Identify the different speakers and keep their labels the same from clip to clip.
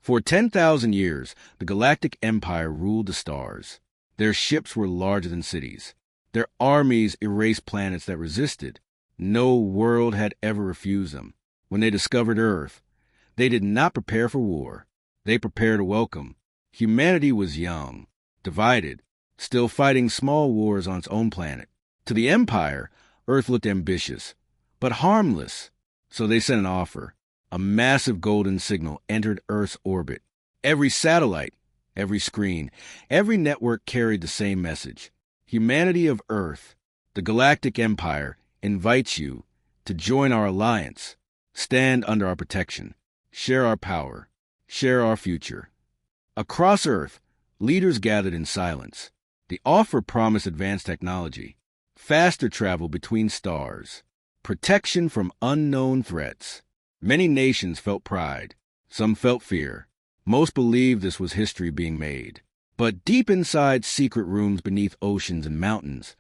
Speaker 1: For 10,000 years, the Galactic Empire ruled the stars. Their ships were larger than cities. Their armies erased planets that resisted. No world had ever refused them. When they discovered Earth, they did not prepare for war. They prepared to welcome. Humanity was young, divided, still fighting small wars on its own planet. To the Empire, Earth looked ambitious, but harmless. So they sent an offer. A massive golden signal entered Earth's orbit. Every satellite, every screen, every network carried the same message. Humanity of Earth, the Galactic Empire, invites you to join our alliance, stand under our protection, share our power, share our future. Across Earth, leaders gathered in silence. The offer promised advanced technology, faster travel between stars, protection from unknown threats. Many nations felt pride. Some felt fear. Most believed this was history being made. But deep inside secret rooms beneath oceans and mountains,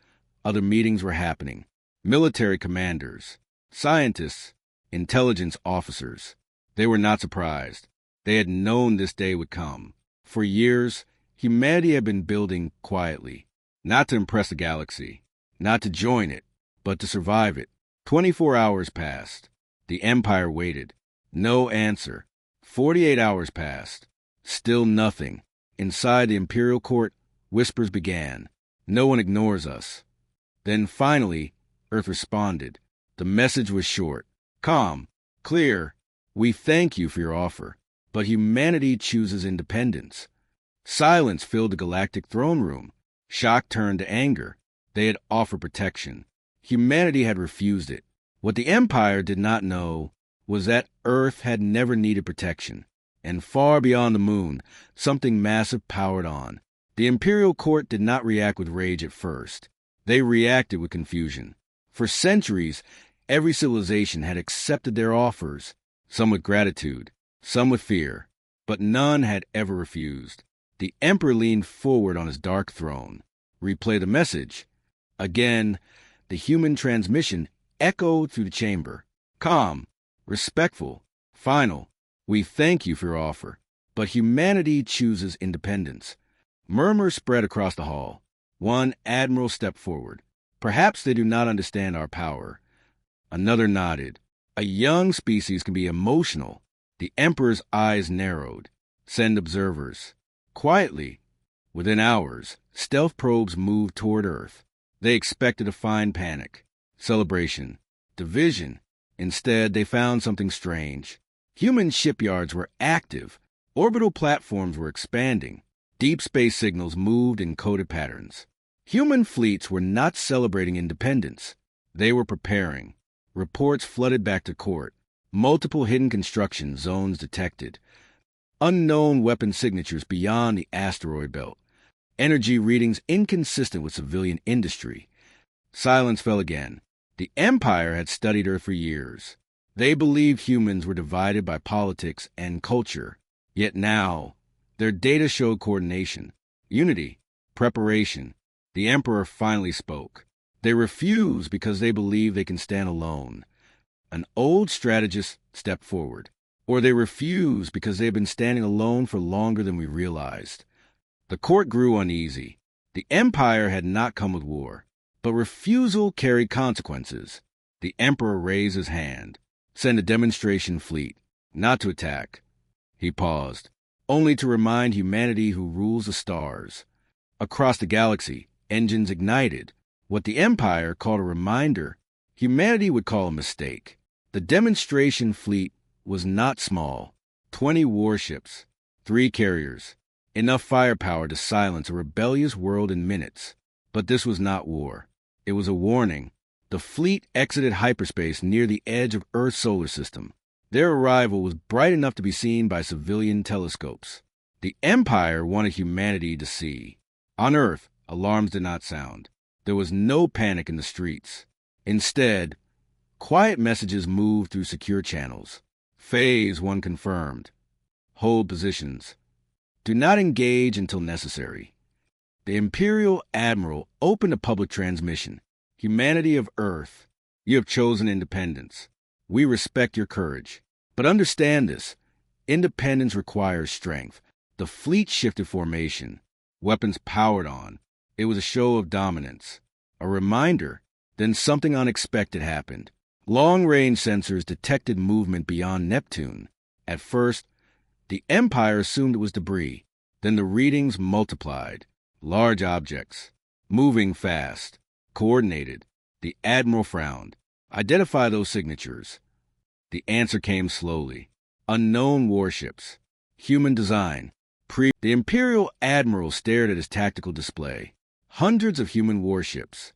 Speaker 1: other meetings were happening. Military commanders, scientists, intelligence officers. They were not surprised. They had known this day would come. For years, humanity had been building quietly, not to impress the galaxy, not to join it, but to survive it. 24 hours passed. The Empire waited. No answer. 48 hours passed. Still nothing. Inside the Imperial Court, whispers began. No one ignores us. Then finally, Earth responded. The message was short, calm, clear. We thank you for your offer, but humanity chooses independence. Silence filled the galactic throne room. Shock turned to anger. They had offered protection. Humanity had refused it. What the Empire did not know was that Earth had never needed protection. And far beyond the moon, something massive powered on. The Imperial Court did not react with rage at first. They reacted with confusion. For centuries, every civilization had accepted their offers, some with gratitude, some with fear, but none had ever refused. The Emperor leaned forward on his dark throne. Replay the message. Again, the human transmission echoed through the chamber. Calm, respectful, final. We thank you for your offer, but humanity chooses independence. Murmurs spread across the hall. One admiral stepped forward. Perhaps they do not understand our power. Another nodded. A young species can be emotional. The Emperor's eyes narrowed. Send observers. Quietly, within hours, stealth probes moved toward Earth. They expected to find panic, celebration, division. Instead, they found something strange. Human shipyards were active. Orbital platforms were expanding. Deep space signals moved in coded patterns. Human fleets were not celebrating independence. They were preparing. Reports flooded back to court. Multiple hidden construction zones detected. Unknown weapon signatures beyond the asteroid belt. Energy readings inconsistent with civilian industry. Silence fell again. The Empire had studied Earth for years. They believed humans were divided by politics and culture. Yet now, their data showed coordination, unity, preparation. The Emperor finally spoke. They refused because they believe they can stand alone. An old strategist stepped forward. Or they refused because they had been standing alone for longer than we realized. The court grew uneasy. The Empire had not come with war, but refusal carried consequences. The Emperor raised his hand. Send a demonstration fleet, not to attack. He paused, only to remind humanity who rules the stars. Across the galaxy, engines ignited. What the Empire called a reminder, humanity would call a mistake. The demonstration fleet was not small. 20 warships, 3 carriers, enough firepower to silence a rebellious world in minutes. But this was not war. It was a warning. The fleet exited hyperspace near the edge of Earth's solar system. Their arrival was bright enough to be seen by civilian telescopes. The Empire wanted humanity to see. On Earth, alarms did not sound. There was no panic in the streets. Instead, quiet messages moved through secure channels. Phase 1 confirmed. Hold positions. Do not engage until necessary. The Imperial Admiral opened a public transmission. Humanity of Earth, you have chosen independence. We respect your courage. But understand this. Independence requires strength. The fleet shifted formation. Weapons powered on. It was a show of dominance. A reminder. Then something unexpected happened. Long-range sensors detected movement beyond Neptune. At first, the Empire assumed it was debris. Then the readings multiplied. Large objects. Moving fast. Coordinated. The Admiral frowned. Identify those signatures. The answer came slowly. Unknown warships. Human design. The Imperial Admiral stared at his tactical display. Hundreds of human warships.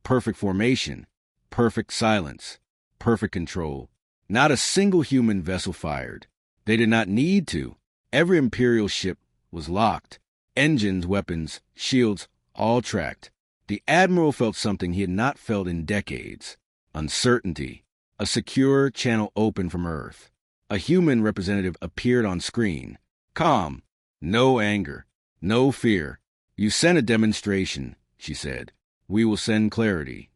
Speaker 1: Perfect formation. Perfect silence. Perfect control. Not a single human vessel fired. They did not need to. Every Imperial ship was locked. Engines, weapons, shields, all tracked. The Admiral felt something he had not felt in decades. Uncertainty. A secure channel opened from Earth. A human representative appeared on screen. Calm. No anger. No fear. You sent a demonstration, she said. We will send clarity.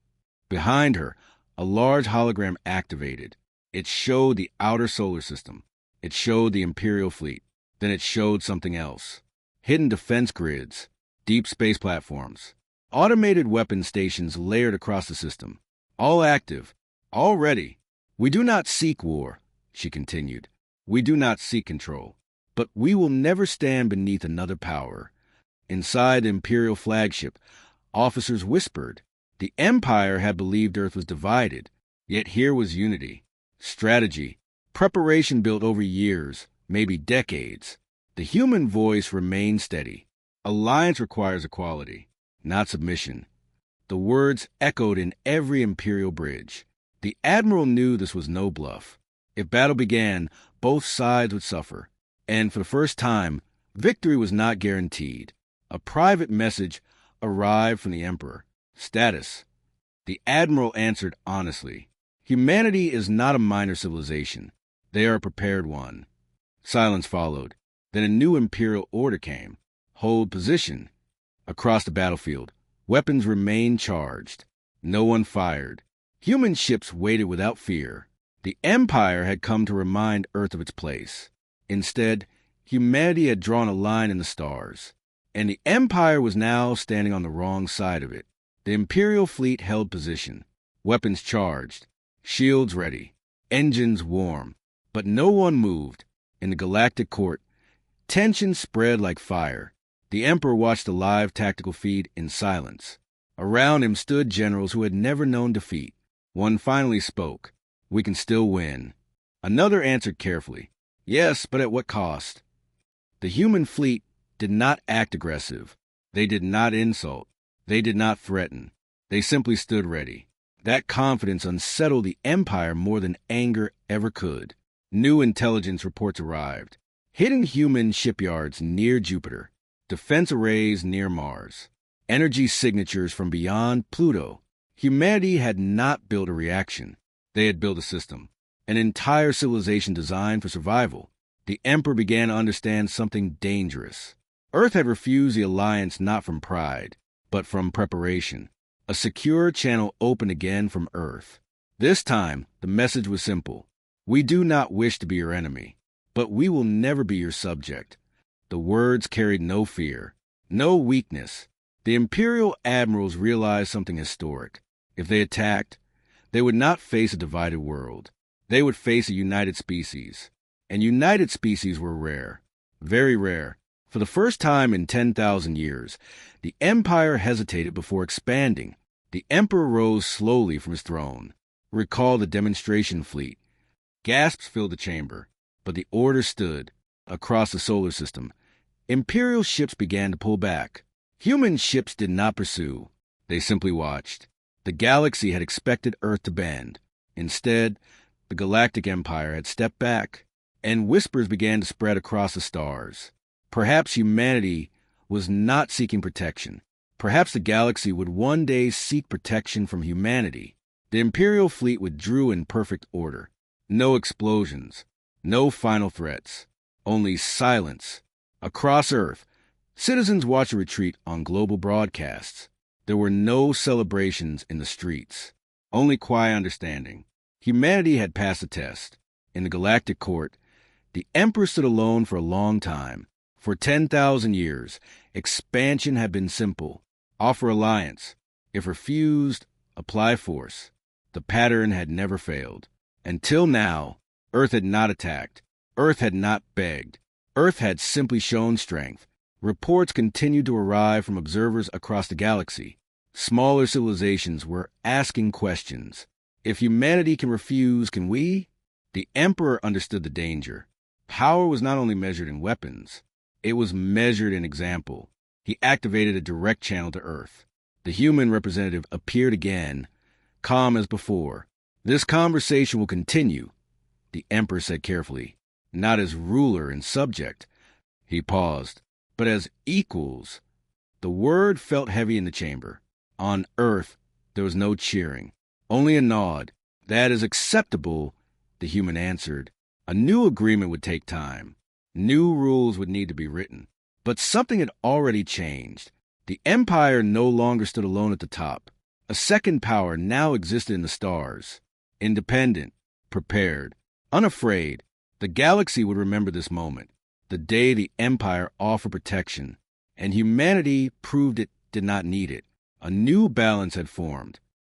Speaker 1: Behind her, a large hologram activated. It showed the outer solar system. It showed the Imperial fleet. Then it showed something else. Hidden defense grids. Deep space platforms. Automated weapon stations layered across the system. All active. All ready. We do not seek war, she continued. We do not seek control. But we will never stand beneath another power. Inside the Imperial flagship, officers whispered. The Empire had believed Earth was divided, yet here was unity, strategy, preparation built over years, maybe decades. The human voice remained steady. Alliance requires equality, not submission. The words echoed in every Imperial bridge. The Admiral knew this was no bluff. If battle began, both sides would suffer. And for the first time, victory was not guaranteed. A private message arrived from the Emperor. Status. The Admiral answered honestly. Humanity is not a minor civilization. They are a prepared one. Silence followed. Then a new Imperial order came. Hold position. Across the battlefield, weapons remained charged. No one fired. Human ships waited without fear. The Empire had come to remind Earth of its place. Instead, humanity had drawn a line in the stars, and the Empire was now standing on the wrong side of it. The Imperial fleet held position, weapons charged, shields ready, engines warm, but no one moved. In the Galactic Court, tension spread like fire. The Emperor watched the live tactical feed in silence. Around him stood generals who had never known defeat. One finally spoke. We can still win. Another answered carefully. Yes, but at what cost? The human fleet did not act aggressive. They did not insult. They did not threaten. They simply stood ready. That confidence unsettled the Empire more than anger ever could. New intelligence reports arrived. Hidden human shipyards near Jupiter. Defense arrays near Mars. Energy signatures from beyond Pluto. Humanity had not built a reaction. They had built a system. An entire civilization designed for survival. The Emperor began to understand something dangerous. Earth had refused the alliance not from pride, but from preparation. A secure channel opened again from Earth. This time, the message was simple. We do not wish to be your enemy, but we will never be your subject. The words carried no fear, no weakness. The Imperial admirals realized something historic. If they attacked, they would not face a divided world. They would face a united species. And united species were rare, very rare. For the first time in 10,000 years, the Empire hesitated before expanding. The Emperor rose slowly from his throne. Recall the demonstration fleet. Gasps filled the chamber, but the order stood. Across the solar system, Imperial ships began to pull back. Human ships did not pursue. They simply watched. The galaxy had expected Earth to bend. Instead, the Galactic Empire had stepped back, and whispers began to spread across the stars. Perhaps humanity was not seeking protection. Perhaps the galaxy would one day seek protection from humanity. The Imperial fleet withdrew in perfect order. No explosions, no final threats, only silence. Across Earth, citizens watched a retreat on global broadcasts. There were no celebrations in the streets, only quiet understanding. Humanity had passed the test. In the Galactic Court, The emperor stood alone for a long time. For 10,000 years, expansion had been simple. Offer alliance. If refused, apply force. The pattern had never failed. Until now, Earth had not attacked. Earth had not begged. Earth had simply shown strength. Reports continued to arrive from observers across the galaxy. Smaller civilizations were asking questions. If humanity can refuse, can we? The Emperor understood the danger. Power was not only measured in weapons, it was measured in example. He activated a direct channel to Earth. The human representative appeared again, calm as before. This conversation will continue, the Emperor said carefully, not as ruler and subject. He paused, but as equals. The word felt heavy in the chamber. On Earth, there was no cheering, only a nod. That is acceptable, the human answered. A new agreement would take time. New rules would need to be written. But something had already changed. The Empire no longer stood alone at the top. A second power now existed in the stars. Independent, prepared, unafraid. The galaxy would remember this moment, the day the Empire offered protection, and humanity proved it did not need it. A new balance had formed.